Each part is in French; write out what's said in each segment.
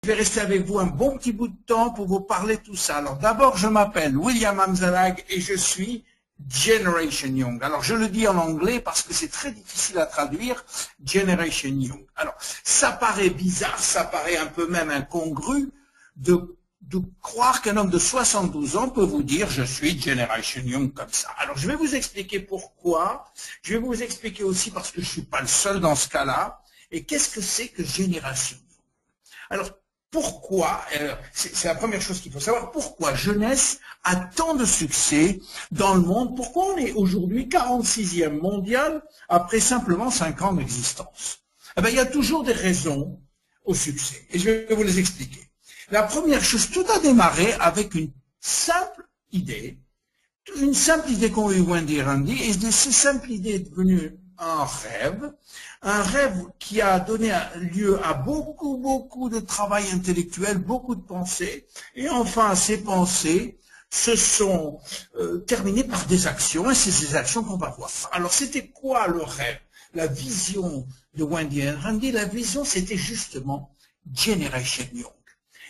vais rester avec vous un bon petit bout de temps pour vous parler de tout ça. Alors d'abord, je m'appelle William Amzalag et je suis Generation Young. Alors je le dis en anglais parce que c'est très difficile à traduire, Generation Young. Alors ça paraît bizarre, ça paraît un peu même incongru de croire qu'un homme de 72 ans peut vous dire je suis Generation Young comme ça. Alors je vais vous expliquer pourquoi, je vais vous expliquer aussi parce que je ne suis pas le seul dans ce cas-là, et qu'est-ce que c'est que Génération Young. Alors pourquoi, c'est la première chose qu'il faut savoir, pourquoi Jeunesse a tant de succès dans le monde, pourquoi on est aujourd'hui 46e mondial après simplement 5 ans d'existence. Eh bien, il y a toujours des raisons au succès, et je vais vous les expliquer. La première chose, tout a démarré avec une simple idée qu'ont eu Wendy et Randy, et cette simple idée est devenue un rêve qui a donné lieu à beaucoup de travail intellectuel, beaucoup de pensées, et enfin ces pensées se sont terminées par des actions, et c'est ces actions qu'on va voir. Alors c'était quoi le rêve? La vision de Wendy et Randy, la vision c'était justement Generation Young.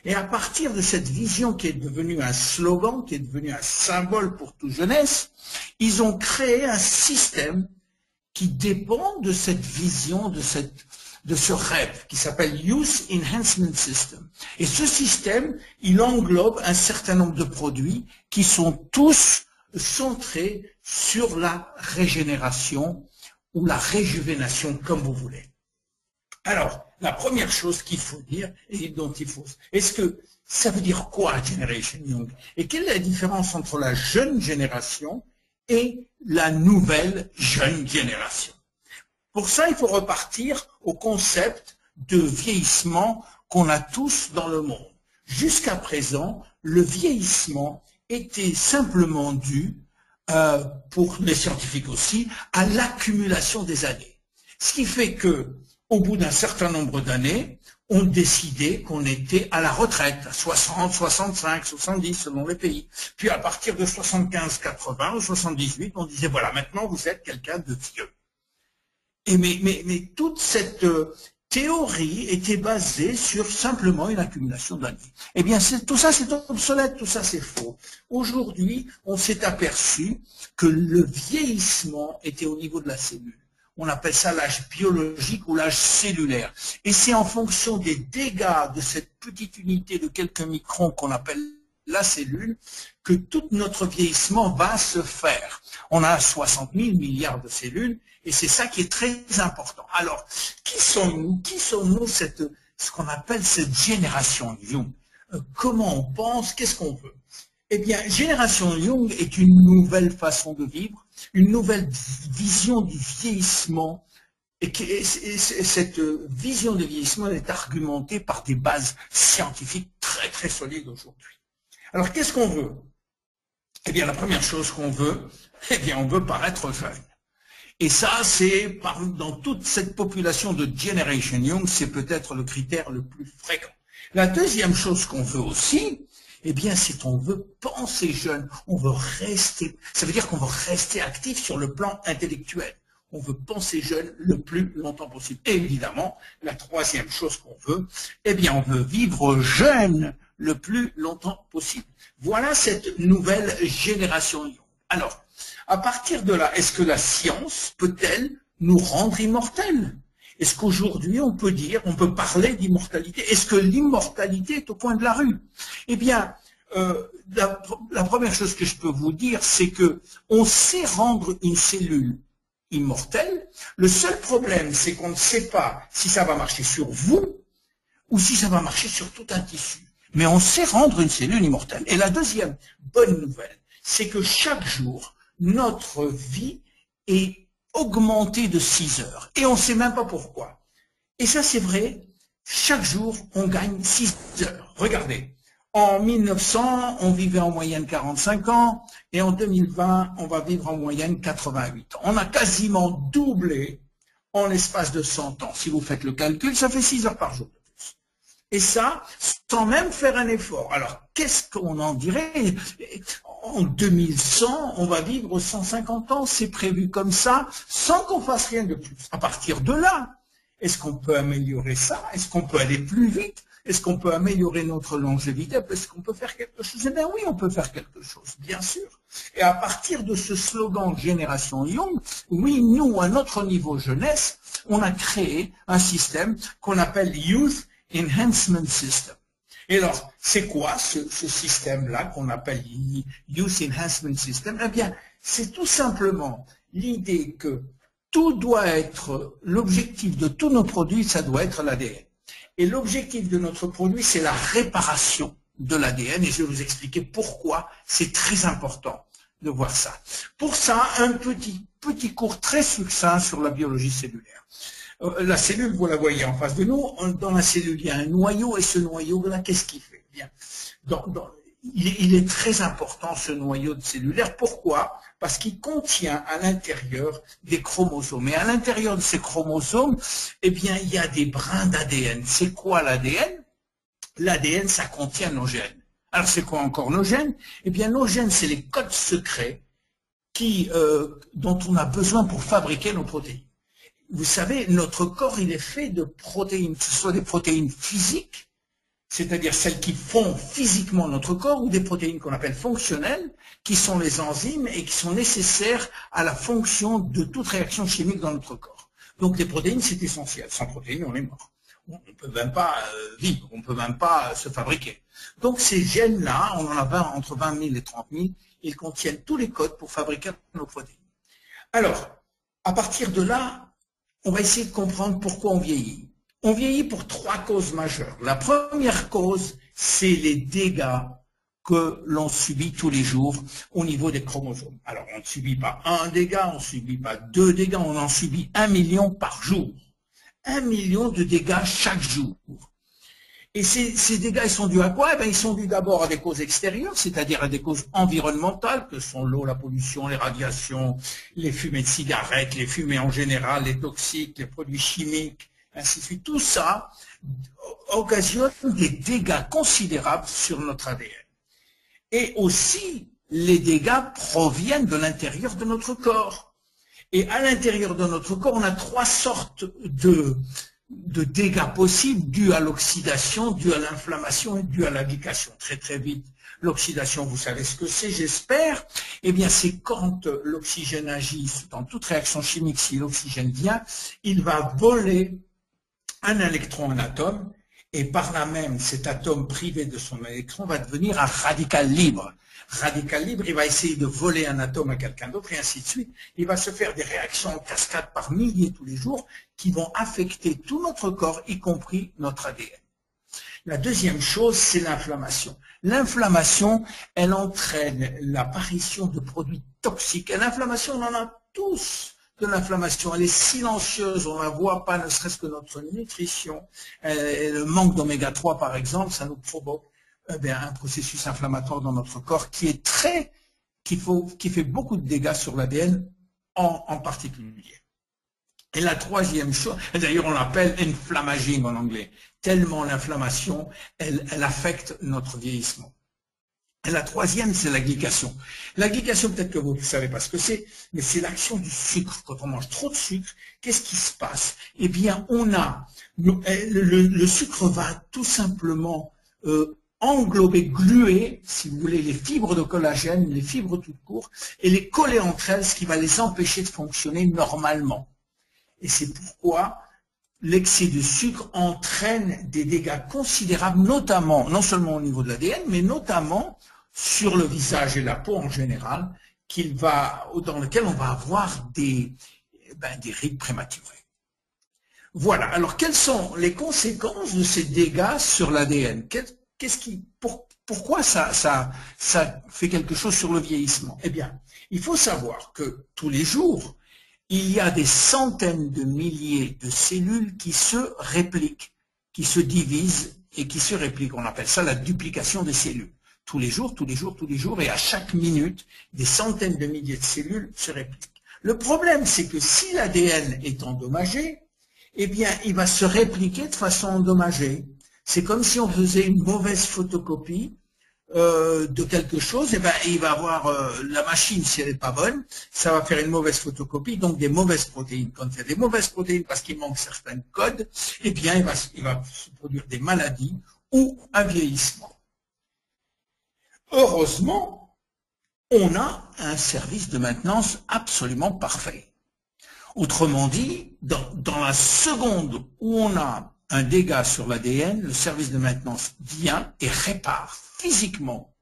Et à partir de cette vision qui est devenue un slogan, qui est devenue un symbole pour toute jeunesse, ils ont créé un système qui dépend de cette vision, de ce rêve, qui s'appelle Youth Enhancement System. Et ce système, il englobe un certain nombre de produits qui sont tous centrés sur la régénération ou la réjuvénation, comme vous voulez. Alors, la première chose qu'il faut dire, et dont il faut... Est-ce que ça veut dire quoi, Generation Young? Et quelle est la différence entre la jeune génération et la nouvelle jeune génération? Pour ça, il faut repartir au concept de vieillissement qu'on a tous dans le monde. Jusqu'à présent, le vieillissement était simplement dû, pour les scientifiques aussi, à l'accumulation des années. Ce qui fait que au bout d'un certain nombre d'années, on décidait qu'on était à la retraite, à 60, 65, 70 selon les pays. Puis à partir de 75, 80 ou 78, on disait voilà, maintenant vous êtes quelqu'un de vieux. Et mais toute cette théorie était basée sur simplement une accumulation d'années. Eh bien, tout ça c'est obsolète, tout ça c'est faux. Aujourd'hui, on s'est aperçu que le vieillissement était au niveau de la cellule. On appelle ça l'âge biologique ou l'âge cellulaire. Et c'est en fonction des dégâts de cette petite unité de quelques microns qu'on appelle la cellule que tout notre vieillissement va se faire. On a 60 000 milliards de cellules et c'est ça qui est très important. Alors, qui sommes-nous? Qui sommes-nous ce qu'on appelle cette génération Young? Comment on pense? Qu'est-ce qu'on veut? Eh bien, Génération Young est une nouvelle façon de vivre, une nouvelle vision du vieillissement, et cette vision du vieillissement est argumentée par des bases scientifiques très solides aujourd'hui. Alors, qu'est-ce qu'on veut? Eh bien, la première chose qu'on veut, eh bien, on veut paraître jeune. Et ça, c'est dans toute cette population de Generation Young, c'est peut-être le critère le plus fréquent. La deuxième chose qu'on veut aussi, eh bien, c'est qu'on veut penser jeune, on veut rester, ça veut dire qu'on veut rester actif sur le plan intellectuel. On veut penser jeune le plus longtemps possible. Et évidemment, la troisième chose qu'on veut, eh bien, on veut vivre jeune le plus longtemps possible. Voilà cette nouvelle génération Young. Alors, à partir de là, est-ce que la science peut-elle nous rendre immortels? Est-ce qu'aujourd'hui, on peut parler d'immortalité? Est-ce que l'immortalité est au coin de la rue? Eh bien, la première chose que je peux vous dire, c'est que on sait rendre une cellule immortelle. Le seul problème, c'est qu'on ne sait pas si ça va marcher sur vous ou si ça va marcher sur tout un tissu. Mais on sait rendre une cellule immortelle. Et la deuxième bonne nouvelle, c'est que chaque jour, notre vie est augmenté de 6 heures. Et on ne sait même pas pourquoi. Et ça, c'est vrai, chaque jour, on gagne 6 heures. Regardez, en 1900, on vivait en moyenne 45 ans, et en 2020, on va vivre en moyenne 88 ans. On a quasiment doublé en l'espace de 100 ans. Si vous faites le calcul, ça fait 6 heures par jour de plus. Et ça, sans même faire un effort. Alors, qu'est-ce qu'on en dirait? En 2100, on va vivre 150 ans, c'est prévu comme ça, sans qu'on fasse rien de plus. À partir de là, est-ce qu'on peut améliorer ça? Est-ce qu'on peut aller plus vite? Est-ce qu'on peut améliorer notre longévité? Est-ce qu'on peut faire quelque chose? Eh bien oui, on peut faire quelque chose, bien sûr. Et à partir de ce slogan Génération Young, oui, nous, à notre niveau jeunesse, on a créé un système qu'on appelle Youth Enhancement System. Et alors, c'est quoi ce système-là qu'on appelle Youth Enhancement System? Eh bien, c'est tout simplement l'idée que tout doit être, l'objectif de tous nos produits, ça doit être l'ADN. Et l'objectif de notre produit, c'est la réparation de l'ADN. Et je vais vous expliquer pourquoi c'est très important de voir ça. Pour ça, un petit cours très succinct sur la biologie cellulaire. La cellule, vous la voyez en face de nous. Dans la cellule, il y a un noyau. Et ce noyau-là, qu'est-ce qu'il fait? Bien. Il est très important, ce noyau cellulaire. Pourquoi? Parce qu'il contient à l'intérieur des chromosomes. Et à l'intérieur de ces chromosomes, eh bien, il y a des brins d'ADN. C'est quoi l'ADN? L'ADN, ça contient nos gènes. Alors, c'est quoi encore nos gènes? Eh bien, nos gènes, c'est les codes secrets dont on a besoin pour fabriquer nos protéines. Vous savez, notre corps, il est fait de protéines, que ce soit des protéines physiques, c'est-à-dire celles qui font physiquement notre corps, ou des protéines qu'on appelle fonctionnelles, qui sont les enzymes et qui sont nécessaires à la fonction de toute réaction chimique dans notre corps. Donc les protéines, c'est essentiel. Sans protéines, on est mort. On ne peut même pas vivre, on ne peut même pas se fabriquer. Donc ces gènes-là, on en a entre 20 000 et 30 000, ils contiennent tous les codes pour fabriquer nos protéines. Alors, à partir de là, on va essayer de comprendre pourquoi on vieillit. On vieillit pour 3 causes majeures. La première cause, c'est les dégâts que l'on subit tous les jours au niveau des chromosomes. Alors, on ne subit pas un dégât, on ne subit pas 2 dégâts, on en subit 1 million par jour. 1 million de dégâts chaque jour. Et ces dégâts, ils sont dus à quoi? Eh bien, ils sont dus d'abord à des causes extérieures, c'est-à-dire à des causes environnementales, que sont l'eau, la pollution, les radiations, les fumées de cigarettes, les fumées en général, les toxiques, les produits chimiques, ainsi de suite. Tout ça occasionne des dégâts considérables sur notre ADN. Et aussi, les dégâts proviennent de l'intérieur de notre corps. Et à l'intérieur de notre corps, on a 3 sortes de dégâts possibles dus à l'oxydation, dus à l'inflammation et dus à la glycation. Très très vite, l'oxydation, vous savez ce que c'est, j'espère. Eh bien, c'est quand l'oxygène agit dans toute réaction chimique, si l'oxygène vient, il va voler un électron, un atome, et par là même, cet atome privé de son électron va devenir un radical libre. Radical libre, il va essayer de voler un atome à quelqu'un d'autre, et ainsi de suite. Il va se faire des réactions en cascade par milliers tous les jours qui vont affecter tout notre corps, y compris notre ADN. La deuxième chose, c'est l'inflammation. L'inflammation, elle entraîne l'apparition de produits toxiques. Et l'inflammation, on en a tous de l'inflammation. Elle est silencieuse, on ne la voit pas, ne serait-ce que notre nutrition. Le manque d'oméga 3, par exemple, ça nous provoque un processus inflammatoire dans notre corps qui fait beaucoup de dégâts sur l'ADN en particulier. Et la troisième chose, d'ailleurs on l'appelle inflammaging en anglais, tellement l'inflammation, elle affecte notre vieillissement. Et la troisième, c'est la glycation. La glycation, peut-être que vous ne savez pas ce que c'est, mais c'est l'action du sucre. Quand on mange trop de sucre, qu'est-ce qui se passe? Eh bien, le sucre va tout simplement englober, gluer, si vous voulez, les fibres de collagène, les fibres toutes courtes, et les coller entre elles, ce qui va les empêcher de fonctionner normalement. Et c'est pourquoi l'excès de sucre entraîne des dégâts considérables, notamment, non seulement au niveau de l'ADN, mais notamment sur le visage et la peau en général, dans lequel on va avoir des rides prématurées. Voilà. Alors, quelles sont les conséquences de ces dégâts sur l'ADN? Pourquoi ça fait quelque chose sur le vieillissement? Eh bien, il faut savoir que tous les jours, il y a des centaines de milliers de cellules qui se répliquent, qui se divisent et qui se répliquent. On appelle ça la duplication des cellules. Tous les jours, et à chaque minute, des centaines de milliers de cellules se répliquent. Le problème, c'est que si l'ADN est endommagé, eh bien, il va se répliquer de façon endommagée. C'est comme si on faisait une mauvaise photocopie de quelque chose, et ben il va avoir la machine, si elle n'est pas bonne, ça va faire une mauvaise photocopie, donc des mauvaises protéines. Quand il y a des mauvaises protéines parce qu'il manque certains codes, eh bien il va se produire des maladies ou un vieillissement. Heureusement, on a un service de maintenance absolument parfait. Autrement dit, dans la seconde où on a un dégât sur l'ADN, le service de maintenance vient et répare physiquement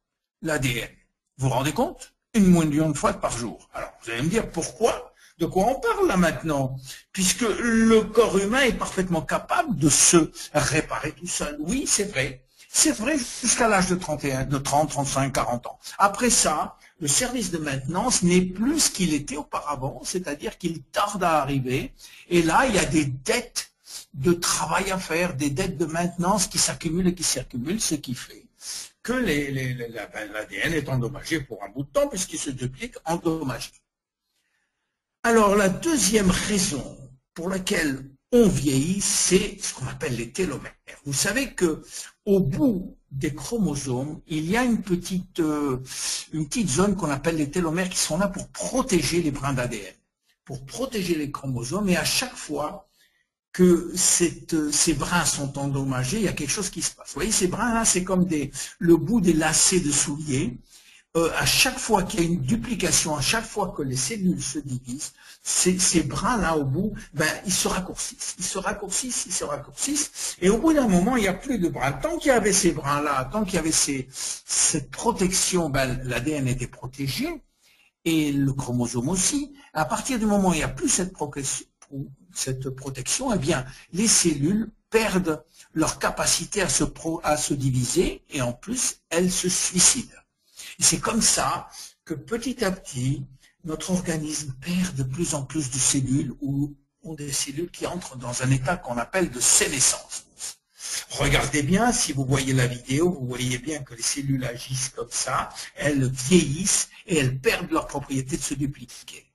l'ADN. Vous vous rendez compte? 1 million de fois par jour. Alors, vous allez me dire pourquoi? De quoi on parle là maintenant? Puisque le corps humain est parfaitement capable de se réparer tout seul. Oui, c'est vrai. C'est vrai jusqu'à l'âge de 30, 35, 40 ans. Après ça, le service de maintenance n'est plus ce qu'il était auparavant, c'est-à-dire qu'il tarde à arriver. Et là, il y a des dettes de travail à faire, des dettes de maintenance qui s'accumulent et qui s'accumulent, ce qui fait que l'ADN est endommagé pour un bout de temps puisqu'il se duplique endommagé. Alors, la deuxième raison pour laquelle on vieillit, c'est ce qu'on appelle les télomères. Vous savez que au bout des chromosomes, il y a une petite zone qu'on appelle les télomères qui sont là pour protéger les brins d'ADN, pour protéger les chromosomes, et à chaque fois que ces brins sont endommagés, il y a quelque chose qui se passe. Vous voyez, ces brins-là, c'est comme le bout des lacets de souliers. À chaque fois qu'il y a une duplication, à chaque fois que les cellules se divisent, ces brins-là au bout, ils se raccourcissent, ils se raccourcissent, ils se raccourcissent, et au bout d'un moment, il n'y a plus de brins. Tant qu'il y avait ces brins-là, tant qu'il y avait cette protection, l'ADN était protégé, et le chromosome aussi. À partir du moment où il n'y a plus cette protection, eh bien, les cellules perdent leur capacité à se diviser, et en plus, elles se suicident. Et c'est comme ça que petit à petit, notre organisme perd de plus en plus de cellules ou des cellules qui entrent dans un état qu'on appelle de sénescence. Regardez bien, si vous voyez la vidéo, vous voyez bien que les cellules agissent comme ça, elles vieillissent et elles perdent leur propriété de se dupliquer.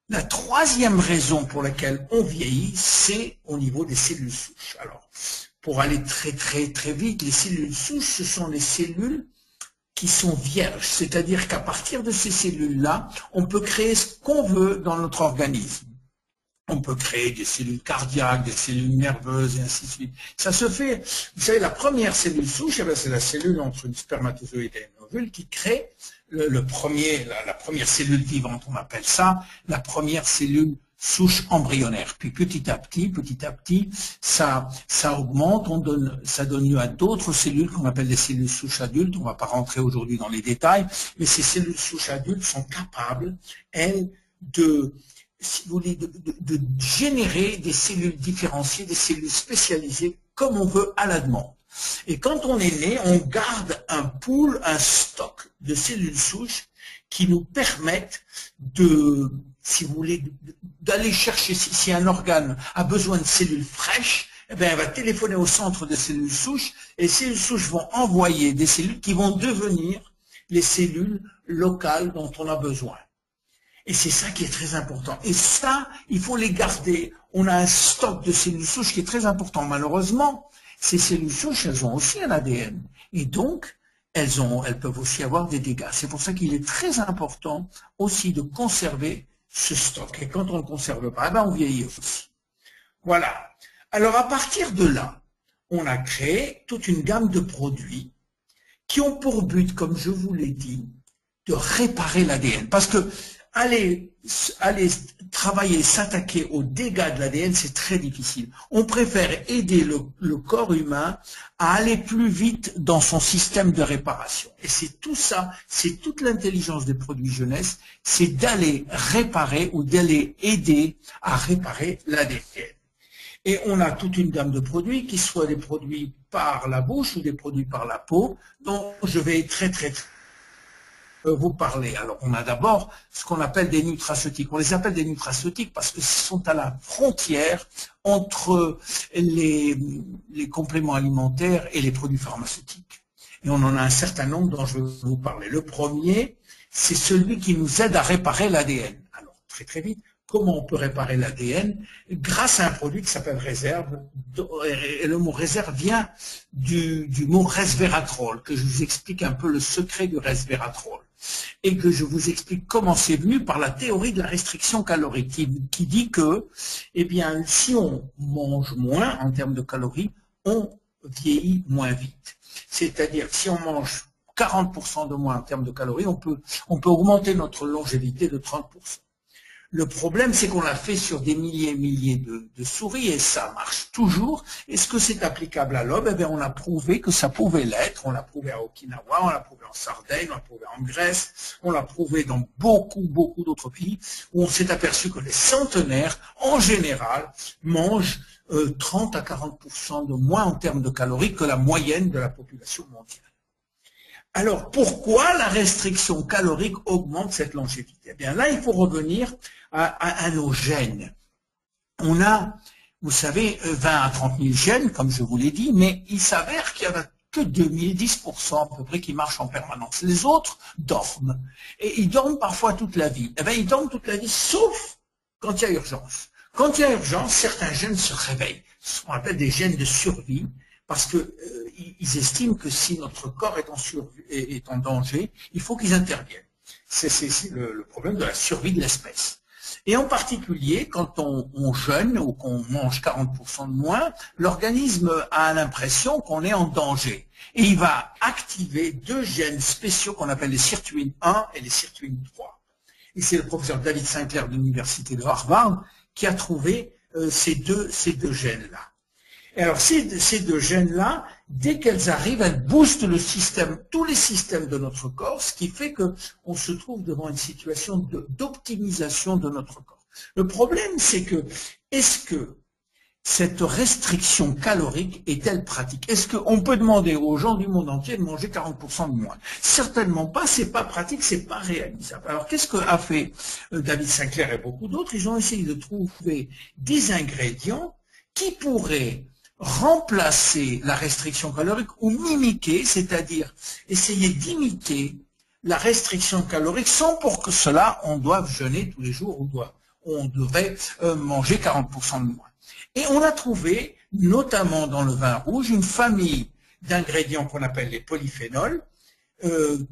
La troisième raison pour laquelle on vieillit, c'est au niveau des cellules souches. Alors, pour aller très vite, les cellules souches, ce sont les cellules qui sont vierges, c'est-à-dire qu'à partir de ces cellules-là, on peut créer ce qu'on veut dans notre organisme. On peut créer des cellules cardiaques, des cellules nerveuses, et ainsi de suite. Ça se fait, vous savez, la première cellule souche, c'est la cellule entre une spermatozoïde et un ovule qui crée la première cellule vivante, on appelle ça, la première cellule souche embryonnaire. Puis petit à petit, ça augmente, ça donne lieu à d'autres cellules qu'on appelle des cellules souches adultes. On ne va pas rentrer aujourd'hui dans les détails, mais ces cellules souches adultes sont capables, elles, si vous voulez, de générer des cellules différenciées, des cellules spécialisées, comme on veut à la demande. Et quand on est né, on garde un pool, un stock de cellules souches qui nous permettent si vous voulez, d'aller chercher, si un organe a besoin de cellules fraîches, eh bien, elle va téléphoner au centre de cellules souches, et les cellules souches vont envoyer des cellules qui vont devenir les cellules locales dont on a besoin. Et c'est ça qui est très important. Et ça, il faut les garder. On a un stock de cellules souches qui est très important. Malheureusement, ces cellules souches, elles ont aussi un ADN. Et donc, elles peuvent aussi avoir des dégâts. C'est pour ça qu'il est très important aussi de conserver ce stock. Et quand on ne le conserve pas, on vieillit aussi. Voilà. Alors, à partir de là, on a créé toute une gamme de produits qui ont pour but, comme je vous l'ai dit, de réparer l'ADN. Parce que aller travailler, s'attaquer aux dégâts de l'ADN, c'est très difficile. On préfère aider le corps humain à aller plus vite dans son système de réparation. Et c'est tout ça, c'est toute l'intelligence des produits jeunesse, c'est d'aller réparer ou d'aller aider à réparer l'ADN. Et on a toute une gamme de produits, qui soient des produits par la bouche ou des produits par la peau, dont je vais très vous parler. Alors, on a d'abord ce qu'on appelle des nutraceutiques. On les appelle des nutraceutiques parce que ce sont à la frontière entre les compléments alimentaires et les produits pharmaceutiques. Et on en a un certain nombre dont je vais vous parler. Le premier, c'est celui qui nous aide à réparer l'ADN. Alors, très vite, comment on peut réparer l'ADN? Grâce à un produit qui s'appelle réserve. Et le mot réserve vient du mot resveratrol, que je vous explique un peu le secret du resveratrol. Et que je vous explique comment c'est venu par la théorie de la restriction calorique, qui dit que, eh bien, si on mange moins en termes de calories, on vieillit moins vite. C'est-à-dire, si on mange 40% de moins en termes de calories, on peut augmenter notre longévité de 30%. Le problème, c'est qu'on l'a fait sur des milliers et milliers de souris et ça marche toujours. Est-ce que c'est applicable à l'homme? Eh bien, on a prouvé que ça pouvait l'être. On l'a prouvé à Okinawa, on l'a prouvé en Sardaigne, on l'a prouvé en Grèce, on l'a prouvé dans beaucoup d'autres pays où on s'est aperçu que les centenaires, en général, mangent 30 à 40% de moins en termes de calories que la moyenne de la population mondiale. Alors, pourquoi la restriction calorique augmente cette longévité? Eh bien, là, il faut revenir à nos gènes. On a, vous savez, 20 à 30 000 gènes, comme je vous l'ai dit, mais il s'avère qu'il n'y en a que 2010% à peu près qui marchent en permanence. Les autres dorment. Et ils dorment parfois toute la vie. Eh bien, ils dorment toute la vie, sauf quand il y a urgence. Quand il y a urgence, certains gènes se réveillent. Ce qu'on appelle des gènes de survie, parce que ils estiment que si notre corps est en danger, il faut qu'ils interviennent. C'est le problème de la survie de l'espèce. Et en particulier, quand on jeûne ou qu'on mange 40% de moins, l'organisme a l'impression qu'on est en danger. Et il va activer deux gènes spéciaux qu'on appelle les sirtuines 1 et les sirtuines 3. Et c'est le professeur David Sinclair de l'université de Harvard qui a trouvé ces deux gènes-là. Et alors ces deux gènes-là, dès qu'elles arrivent, elles boostent le système, tous les systèmes de notre corps, ce qui fait qu'on se trouve devant une situation d'optimisation de notre corps. Le problème, c'est que, est-ce que cette restriction calorique est-elle pratique? Est-ce qu'on peut demander aux gens du monde entier de manger 40% de moins? Certainement pas, c'est pas pratique, c'est pas réalisable. Alors qu'est-ce qu'a fait David Sinclair et beaucoup d'autres? Ils ont essayé de trouver des ingrédients qui pourraient remplacer la restriction calorique ou mimiquer, c'est-à-dire essayer d'imiter la restriction calorique sans pour que cela on doive jeûner tous les jours ou on devrait manger 40% de moins. Et on a trouvé, notamment dans le vin rouge, une famille d'ingrédients qu'on appelle les polyphénols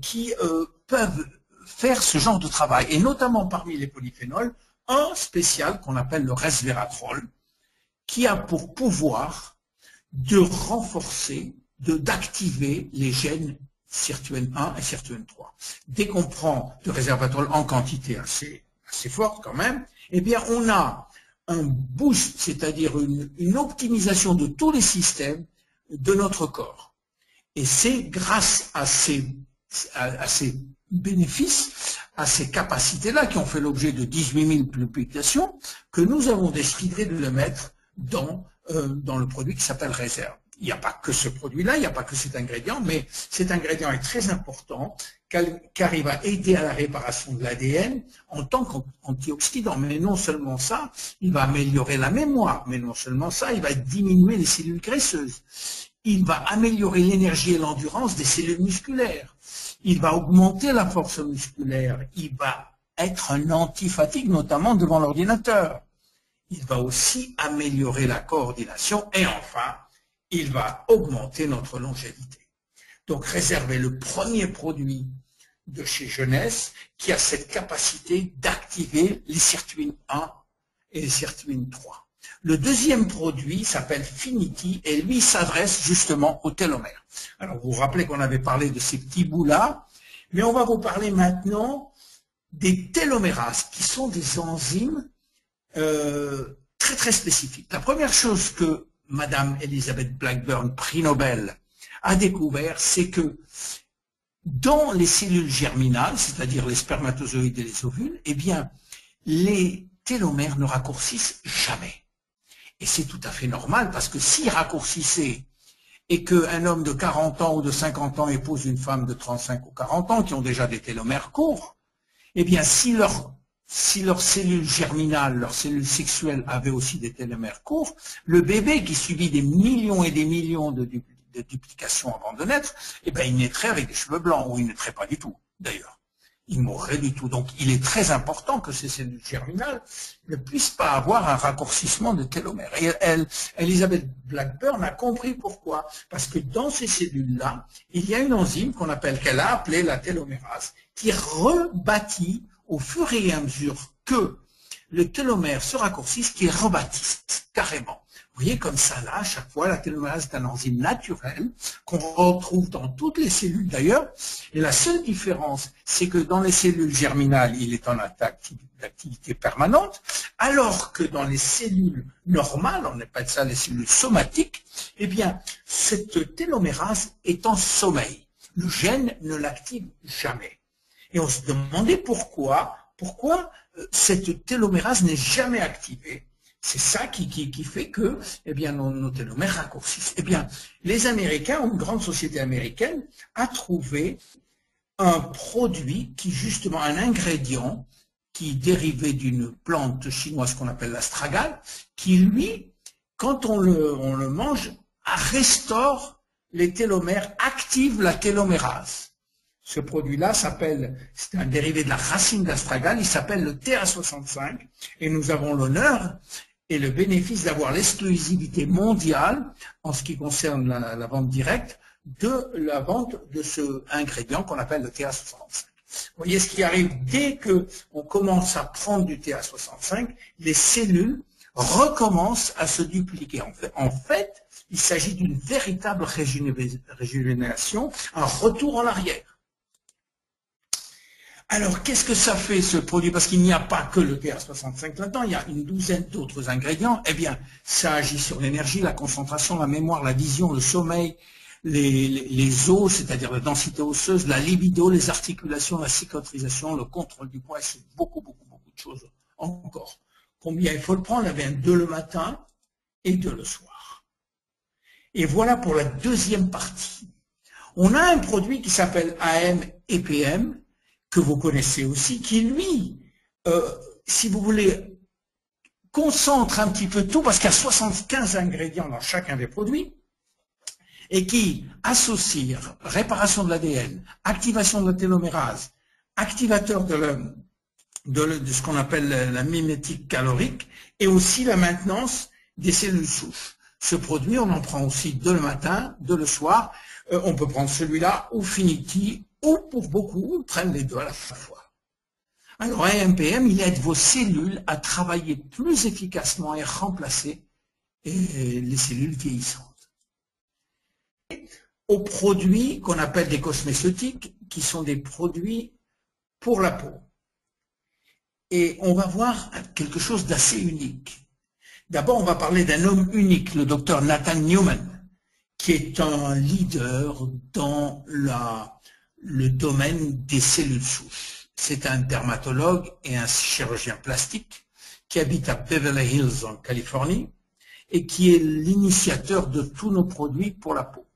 qui peuvent faire ce genre de travail. Et notamment parmi les polyphénols, un spécial qu'on appelle le resveratrol, qui a pour pouvoir de renforcer, d'activer les gènes sirtuine 1 et sirtuine 3. Dès qu'on prend le resveratrol en quantité assez forte quand même, eh bien on a un boost, c'est-à-dire une optimisation de tous les systèmes de notre corps. Et c'est grâce à ces bénéfices, à ces capacités-là qui ont fait l'objet de 18 000 publications, que nous avons décidé de le mettre dans le produit qui s'appelle Réserve. Il n'y a pas que ce produit-là, il n'y a pas que cet ingrédient, mais cet ingrédient est très important car il va aider à la réparation de l'ADN en tant qu'antioxydant. Mais non seulement ça, il va améliorer la mémoire, mais non seulement ça, il va diminuer les cellules graisseuses. Il va améliorer l'énergie et l'endurance des cellules musculaires. Il va augmenter la force musculaire. Il va être un anti-fatigue, notamment devant l'ordinateur. Il va aussi améliorer la coordination et enfin, il va augmenter notre longévité. Donc, Réserve est le premier produit de chez Jeunesse qui a cette capacité d'activer les sirtuines 1 et les sirtuines 3. Le deuxième produit s'appelle Finity et lui s'adresse justement aux télomères. Alors, vous vous rappelez qu'on avait parlé de ces petits bouts-là, mais on va vous parler maintenant des télomérases qui sont des enzymes très spécifique. La première chose que Madame Elizabeth Blackburn, prix Nobel, a découvert, c'est que dans les cellules germinales, c'est-à-dire les spermatozoïdes et les ovules, eh bien, les télomères ne raccourcissent jamais. Et c'est tout à fait normal, parce que s'ils raccourcissaient et qu'un homme de 40 ans ou de 50 ans épouse une femme de 35 ou 40 ans qui ont déjà des télomères courts, eh bien, si leurs cellules germinales, leurs cellules sexuelles avaient aussi des télomères courts, le bébé qui subit des millions et des millions de duplications avant de naître, eh bien, il naîtrait avec des cheveux blancs, ou il naîtrait pas du tout, d'ailleurs. Il mourrait du tout. Donc, il est très important que ces cellules germinales ne puissent pas avoir un raccourcissement de télomères. Et Elizabeth Blackburn a compris pourquoi. Parce que dans ces cellules-là, il y a une enzyme qu'elle a appelée la télomérase, qui rebâtit au fur et à mesure que le télomère se raccourcisse, qui rebâtisse carrément. voyez, comme ça, là, à chaque fois, la télomérase est un enzyme naturel qu'on retrouve dans toutes les cellules d'ailleurs. Et la seule différence, c'est que dans les cellules germinales, il est en activité permanente, alors que dans les cellules normales, on appelle ça les cellules somatiques, eh bien, cette télomérase est en sommeil. Le gène ne l'active jamais. Et on se demandait pourquoi cette télomérase n'est jamais activée. C'est ça qui fait que eh bien, nos télomères raccourcissent. Eh bien, les Américains, ou une grande société américaine, a trouvé un produit qui, justement, un ingrédient qui dérivait d'une plante chinoise qu'on appelle l'astragale, qui, lui, quand on le mange, restaure les télomères, active la télomérase. Ce produit-là c'est un dérivé de la racine d'astragale, il s'appelle le TA65, et nous avons l'honneur et le bénéfice d'avoir l'exclusivité mondiale en ce qui concerne la vente directe de la vente de ce ingrédient qu'on appelle le TA65. Vous voyez ce qui arrive dès qu'on commence à prendre du TA65, les cellules recommencent à se dupliquer. En fait, il s'agit d'une véritable régénération, un retour en arrière. Alors, qu'est-ce que ça fait, ce produit? Parce qu'il n'y a pas que le TA65 là-dedans, il y a une douzaine d'autres ingrédients. Eh bien, ça agit sur l'énergie, la concentration, la mémoire, la vision, le sommeil, les os, c'est-à-dire la densité osseuse, la libido, les articulations, la cicatrisation, le contrôle du poids, et c'est beaucoup de choses encore. Combien il faut le prendre? Eh bien, 2 le matin et 2 le soir. Et voilà pour la deuxième partie. On a un produit qui s'appelle AM et PM, que vous connaissez aussi, qui lui, si vous voulez, concentre un petit peu tout, parce qu'il y a 75 ingrédients dans chacun des produits, et qui associe réparation de l'ADN, activation de la télomérase, activateur de ce qu'on appelle la mimétique calorique, et aussi la maintenance des cellules souches. Ce produit, on en prend aussi 2 le matin, 2 le soir. On peut prendre celui-là ou Finity, ou pour beaucoup, on prenne les 2 à la fois. Alors, AMPM, il aide vos cellules à travailler plus efficacement et remplacer les cellules vieillissantes. Aux produits qu'on appelle des cosméceutiques, qui sont des produits pour la peau. Et on va voir quelque chose d'assez unique. D'abord, on va parler d'un homme unique, le docteur Nathan Newman, qui est un leader dans le domaine des cellules souches. C'est un dermatologue et un chirurgien plastique qui habite à Beverly Hills en Californie et qui est l'initiateur de tous nos produits pour la peau.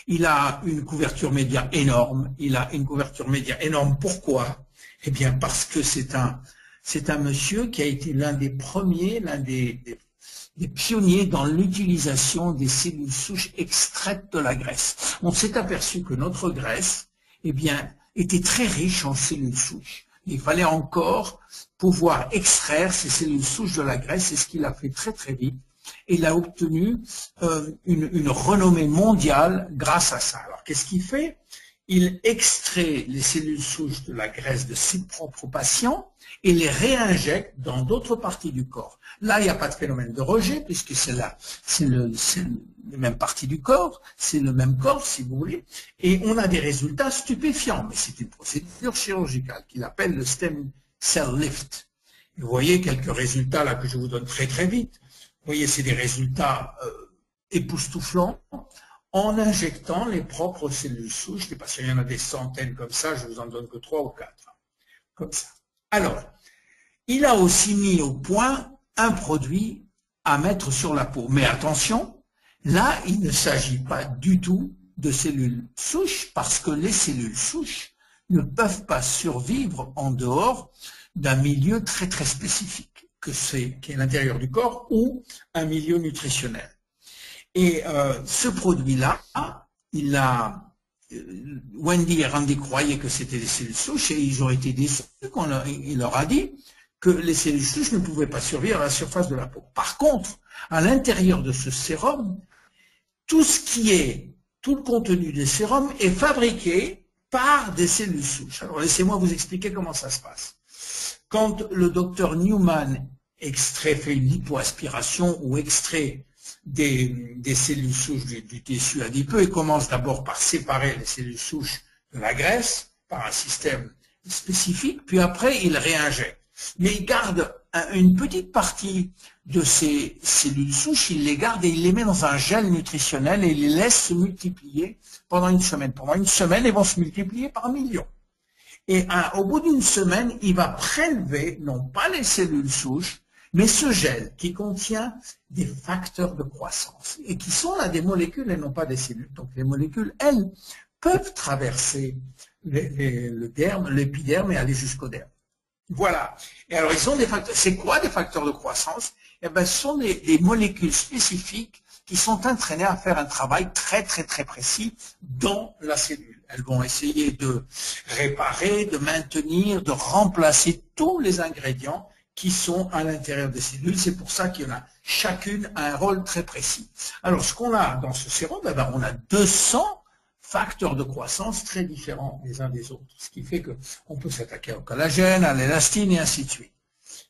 Il a une couverture média énorme. Pourquoi? Eh bien, parce que c'est un monsieur qui a été l'un des premiers, l'un des pionniers dans l'utilisation des cellules souches extraites de la graisse. On s'est aperçu que notre graisse, eh bien, était très riche en cellules souches. Il fallait encore pouvoir extraire ces cellules souches de la graisse, c'est ce qu'il a fait très vite. Et il a obtenu une renommée mondiale grâce à ça. Alors, qu'est-ce qu'il fait? Il extrait les cellules souches de la graisse de ses propres patients et les réinjecte dans d'autres parties du corps. Là, il n'y a pas de phénomène de rejet, puisque c'est les mêmes parties du corps, c'est le même corps, si vous voulez, et on a des résultats stupéfiants. Mais c'est une procédure chirurgicale qu'il appelle le stem cell lift. Et vous voyez quelques résultats là que je vous donne très vite. Vous voyez, c'est des résultats époustouflants en injectant les propres cellules souches. Parce qu'il y en a des centaines comme ça, je vous en donne que 3 ou 4. Comme ça. Alors, il a aussi mis au point un produit à mettre sur la peau. Mais attention, là, il ne s'agit pas du tout de cellules souches, parce que les cellules souches ne peuvent pas survivre en dehors d'un milieu très spécifique, qui est l'intérieur du corps, ou un milieu nutritionnel. Et ce produit-là, Wendy et Randy croyaient que c'était des cellules souches, et ils ont été déçus quand il leur a dit que les cellules souches ne pouvaient pas survivre à la surface de la peau. Par contre, à l'intérieur de ce sérum, tout le contenu des sérums est fabriqué par des cellules souches. Alors laissez-moi vous expliquer comment ça se passe. Quand le docteur Newman fait une lipoaspiration ou extrait des cellules souches du tissu adipeux et commence d'abord par séparer les cellules souches de la graisse par un système spécifique, puis après il réinjecte. Mais il garde une petite partie de ces cellules souches, il les garde et il les met dans un gel nutritionnel et il les laisse se multiplier pendant une semaine. Pendant une semaine, ils vont se multiplier par millions. Et au bout d'une semaine, il va prélever, non pas les cellules souches, mais ce gel qui contient des facteurs de croissance et qui sont là des molécules et non pas des cellules. Donc les molécules, elles, peuvent traverser le derme, l'épiderme et aller jusqu'au derme. Voilà. Et alors, ils ont des facteurs. C'est quoi des facteurs de croissance? Eh ben, ce sont des molécules spécifiques qui sont entraînées à faire un travail très, très, très précis dans la cellule. Elles vont essayer de réparer, de maintenir, de remplacer tous les ingrédients qui sont à l'intérieur des cellules. C'est pour ça qu'il y en a chacune a un rôle très précis. Alors, ce qu'on a dans ce sérum, eh ben, on a 200 facteurs de croissance très différents les uns des autres, ce qui fait qu'on peut s'attaquer au collagène, à l'élastine et ainsi de suite.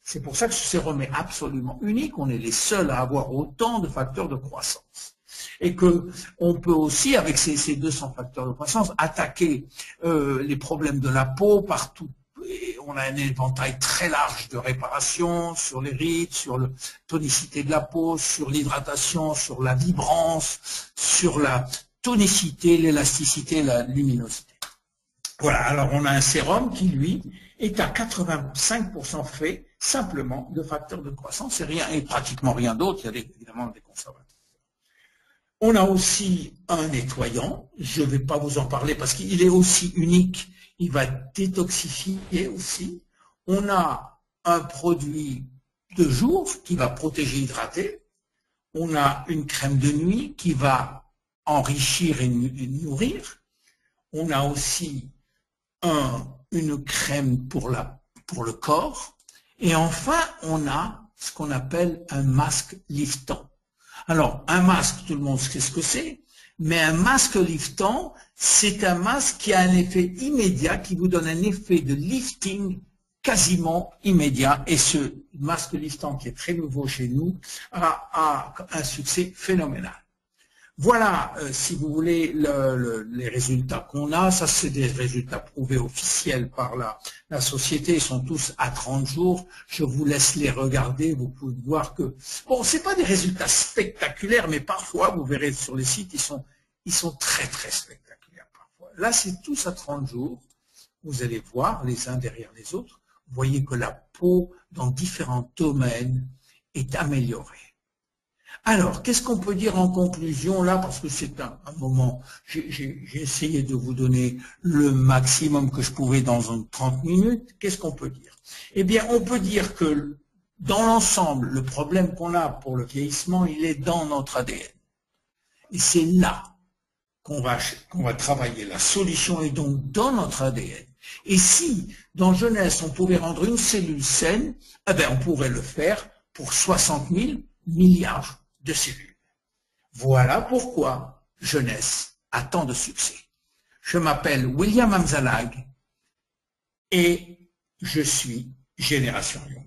C'est pour ça que ce sérum est absolument unique, on est les seuls à avoir autant de facteurs de croissance. Et qu'on peut aussi, avec ces 200 facteurs de croissance, attaquer les problèmes de la peau partout. Et on a un éventail très large de réparation sur les rides, sur la tonicité de la peau, sur l'hydratation, sur la vibrance, sur la tonicité, l'élasticité, la luminosité. Voilà, alors on a un sérum qui, lui, est à 85% fait simplement de facteurs de croissance et pratiquement rien d'autre, il y a évidemment des conservateurs. On a aussi un nettoyant, je ne vais pas vous en parler parce qu'il est aussi unique, il va détoxifier aussi. On a un produit de jour qui va protéger, hydrater. On a une crème de nuit qui va enrichir et nourrir. On a aussi une crème pour le corps. Et enfin, on a ce qu'on appelle un masque liftant. Alors, un masque, tout le monde sait ce que c'est, mais un masque liftant, c'est un masque qui a un effet immédiat, qui vous donne un effet de lifting quasiment immédiat. Et ce masque liftant, qui est très nouveau chez nous, a un succès phénoménal. Voilà, si vous voulez, les résultats qu'on a. Ça, c'est des résultats prouvés officiels par la société. Ils sont tous à 30 jours. Je vous laisse les regarder. Vous pouvez voir que, bon, c'est pas des résultats spectaculaires, mais parfois, vous verrez sur les sites, ils sont très, très spectaculaires parfois. Là, c'est tous à 30 jours. Vous allez voir les uns derrière les autres. Vous voyez que la peau, dans différents domaines, est améliorée. Alors, qu'est-ce qu'on peut dire en conclusion là, parce que c'est un moment, j'ai essayé de vous donner le maximum que je pouvais dans 30 minutes. Qu'est-ce qu'on peut dire? Eh bien, on peut dire que dans l'ensemble, le problème qu'on a pour le vieillissement, il est dans notre ADN. Et c'est là qu'on va travailler. La solution est donc dans notre ADN. Et si, dans jeunesse, on pouvait rendre une cellule saine, eh bien, on pourrait le faire pour 60 000 milliards de cellules. Voilà pourquoi jeunesse a tant de succès. Je m'appelle William Amzalag et je suis Génération Young.